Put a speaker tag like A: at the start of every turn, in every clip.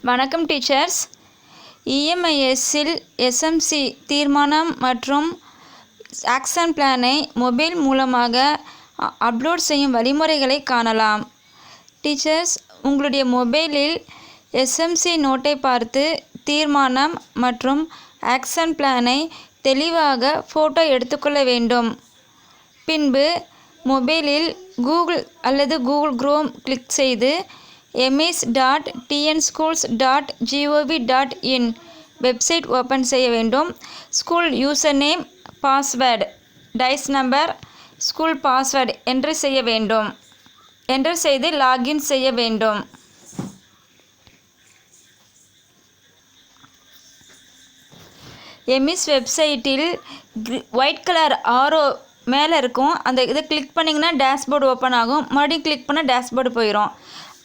A: வணக்கம் teachers. இஎம்ஐஎஸ்ஸில் SMC தீர்மானம் மற்றும் ஆக்ஷன் பிளானை மொபைல் மூலமாக அப்லோட் செய்யும் வழிமுறைகளை காணலாம். டீச்சர்ஸ், உங்களுடைய மொபைலில் எஸ்எம்சி நோட்டை பார்த்து தீர்மானம் மற்றும் ஆக்ஷன் பிளானை தெளிவாக ஃபோட்டோ எடுத்துக்கொள்ள வேண்டும். பின்பு மொபைலில் கூகுள் அல்லது கூகுள் குரோம் கிளிக் செய்து emis.tnschools.gov.in வெப்சைட் ஓப்பன் செய்ய வேண்டும். School user name, password, DISE number, school password enter செய்ய வேண்டும். என்ட்ரு செய்து லாகின் செய்ய வேண்டும். எமிஸ் வெப்சைட்டில் ஒயிட் கலர் ஆரோ மேலே இருக்கும். அந்த இதை கிளிக் பண்ணிங்கன்னா டேஷ்போர்டு ஓப்பன் ஆகும். மறுபடியும் கிளிக் பண்ணால் டேஷ்போர்டு போயிடும்.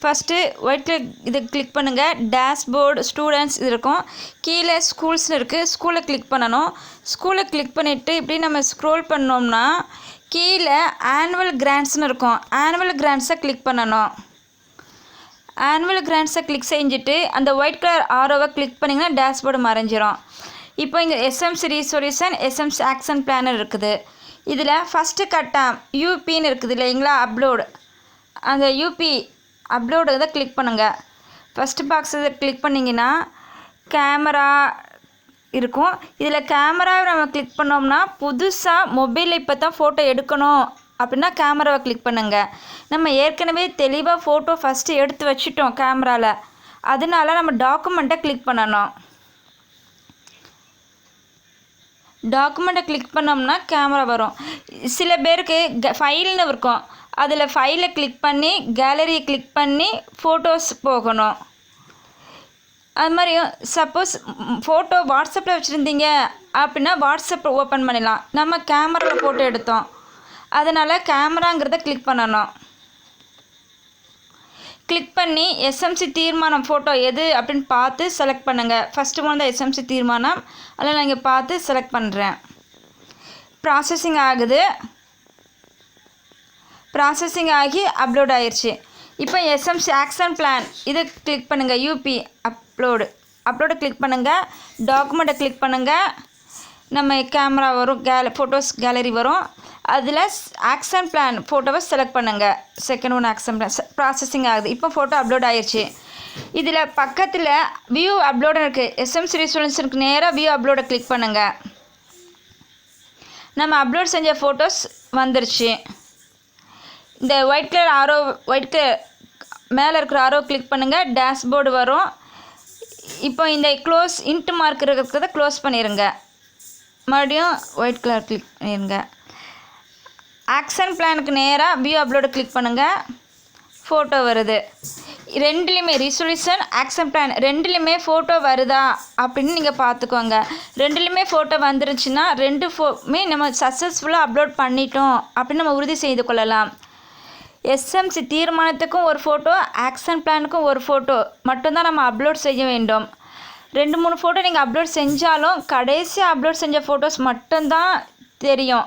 A: ஃபஸ்ட்டு ஒயிட் கலர் இதை கிளிக் பண்ணுங்கள். டேஷ்போர்டு, ஸ்டூடெண்ட்ஸ் இது இருக்கும். கீழே ஸ்கூல்ஸ்னு இருக்குது. ஸ்கூலை கிளிக் பண்ணணும். ஸ்கூலை கிளிக் பண்ணிவிட்டு இப்படி நம்ம ஸ்க்ரோல் பண்ணோம்னா கீழே ஆனுவல் கிராண்ட்ஸ்னு இருக்கும். ஆனுவல் கிராண்ட்ஸை கிளிக் பண்ணணும். ஆனுவல் கிராண்ட்ஸை கிளிக் செஞ்சுட்டு அந்த ஒயிட் கலர் ஆரோவை கிளிக் பண்ணிங்கன்னா டேஷ்போர்டு மறைஞ்சிரும். இப்போ இங்கே SMC resolution, SMC action planar இருக்குது. இதில் ஃபஸ்ட்டு கட்டம் யூபின்னு இருக்குது இல்லைங்களா, அப்லோடு. அந்த யூபி அப்லோடு இதை கிளிக் பண்ணுங்கள். ஃபஸ்ட்டு பாக்ஸ் இதை கிளிக் பண்ணிங்கன்னா கேமரா இருக்கும். இதில் கேமராவை நம்ம கிளிக் பண்ணோம்னா புதுசாக மொபைலில் இப்போ தான் ஃபோட்டோ எடுக்கணும் அப்படின்னா கேமராவை கிளிக் பண்ணுங்கள். நம்ம ஏற்கனவே தெளிவாக ஃபோட்டோ ஃபஸ்ட்டு எடுத்து வச்சுட்டோம் கேமராவில். அதனால நம்ம டாக்குமெண்ட்டை கிளிக் பண்ணணும். டாக்குமெண்ட்டை கிளிக் பண்ணோம்னா கேமரா வரும். சில பேருக்கு ஃபைல்னு இருக்கும். அதில் ஃபைலை கிளிக் பண்ணி கேலரியை கிளிக் பண்ணி ஃபோட்டோஸ் போகணும். அது மாதிரியும் சப்போஸ் ஃபோட்டோ வாட்ஸ்அப்பில் வச்சுருந்தீங்க அப்படின்னா வாட்ஸ்அப்பை ஓப்பன் பண்ணிடலாம். நம்ம கேமராவில் ஃபோட்டோ எடுத்தோம், அதனால் கேமராங்கிறத கிளிக் பண்ணணும். கிளிக் பண்ணி எஸ்எம்சி தீர்மானம் ஃபோட்டோ எது அப்படின்னு பார்த்து செலக்ட் பண்ணுங்கள். ஃபஸ்ட்டு ஒன் தான் எஸ்எம்சி தீர்மானம். அதில் நான் இங்கே பார்த்து செலக்ட் பண்ணுறேன். ப்ராசஸிங் ஆகுது. ப்ராசஸிங் ஆகி அப்லோட் ஆயிடுச்சு. இப்போ எஸ்எம்சி ஆக்ஷன் பிளான் இதை கிளிக் பண்ணுங்கள். யூபி அப்லோடு கிளிக் பண்ணுங்கள். டாக்குமெண்ட்டை கிளிக் பண்ணுங்கள். நம்ம கேமரா வரும், ஃபோட்டோஸ் கேலரி வரும். அதில் ஆக்ஷன் பிளான் ஃபோட்டோவை செலக்ட் பண்ணுங்கள். Second one action plan processing ஆகுது. இப்போ ஃபோட்டோ அப்லோட் ஆயிடுச்சு. இதில் பக்கத்தில் வியூ அப்லோடு இருக்குது. எஸ்எம்சி ரீசொல்யூஷனுக்கு நேராக வியூ அப்லோடை கிளிக் பண்ணுங்கள். நம்ம அப்லோட் செஞ்ச ஃபோட்டோஸ் வந்துருச்சு. இந்த ஒயிட் கலர் மேலே இருக்கிற ஆரோ கிளிக் பண்ணுங்கள். டேஷ்போர்டு வரும். இப்போ இந்த க்ளோஸ் இன்ட் மார்க் இருக்கிறத க்ளோஸ் பண்ணிடுங்க. மறுபடியும் ஒயிட் கலர் கிளிக் பண்ணிடுங்க. ஆக்ஷன் பிளானுக்கு நேராக வியூ அப்லோடு கிளிக் பண்ணுங்கள். ஃபோட்டோ வருது. ரெண்டுலேயுமே ரிசொல்யூஷன், ஆக்ஷன் பிளான் ரெண்டுலேயுமே ஃபோட்டோ வருதா அப்படின்னு நீங்கள் பார்த்துக்கோங்க. ரெண்டுலேயுமே ஃபோட்டோ வந்துருச்சுன்னா ரெண்டுமே நம்ம சக்ஸஸ்ஃபுல்லாக அப்லோட் பண்ணிட்டோம் அப்படின்னு நம்ம உறுதி செய்து கொள்ளலாம். எஸ்எம்சி தீர்மானத்துக்கும் ஒரு ஃபோட்டோ, ஆக்ஷன் பிளானுக்கும் ஒரு ஃபோட்டோ மட்டும்தான் நம்ம அப்லோட் செய்ய வேண்டும். 2-3 ஃபோட்டோ நீங்கள் அப்லோட் செஞ்சாலும் கடைசியாக அப்லோட் செஞ்ச ஃபோட்டோஸ் மட்டும்தான் தெரியும்.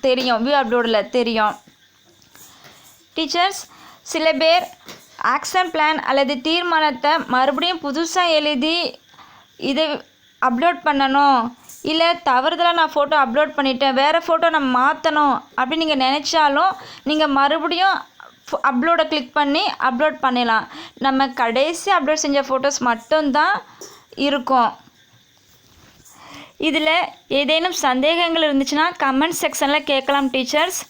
A: தெரியும் வியூ அப்லோடில் தெரியும். டீச்சர்ஸ், சில பேர் ஆக்ஷன் பிளான் அல்லது தீர்மானத்தை மறுபடியும் புதுசாக எழுதி இதை அப்லோட் பண்ணணும், இல்லை தவறுதலாக நான் ஃபோட்டோ அப்லோட் பண்ணிட்டேன், வேறு ஃபோட்டோ நான் மாற்றணும் அப்படின்னு நீங்கள் நினச்சாலும் நீங்கள் மறுபடியும் அப்லோடை கிளிக் பண்ணி அப்லோட் பண்ணிடலாம். நம்ம கடைசி அப்லோட் செஞ்ச ஃபோட்டோஸ் மட்டும்தான் இருக்கும். இதில் ஏதேனும் சந்தேகங்கள் இருந்துச்சுன்னா கமெண்ட் செக்ஷனில் கேட்கலாம். டீச்சர்ஸ்,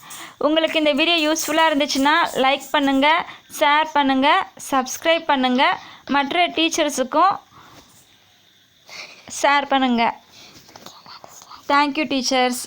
A: உங்களுக்கு இந்த வீடியோ யூஸ்ஃபுல்லாக இருந்துச்சுன்னா லைக் பண்ணுங்கள், ஷேர் பண்ணுங்கள், சப்ஸ்கிரைப் பண்ணுங்கள், மற்ற டீச்சர்ஸுக்கும் ஷேர் பண்ணுங்கள். Thank you teachers.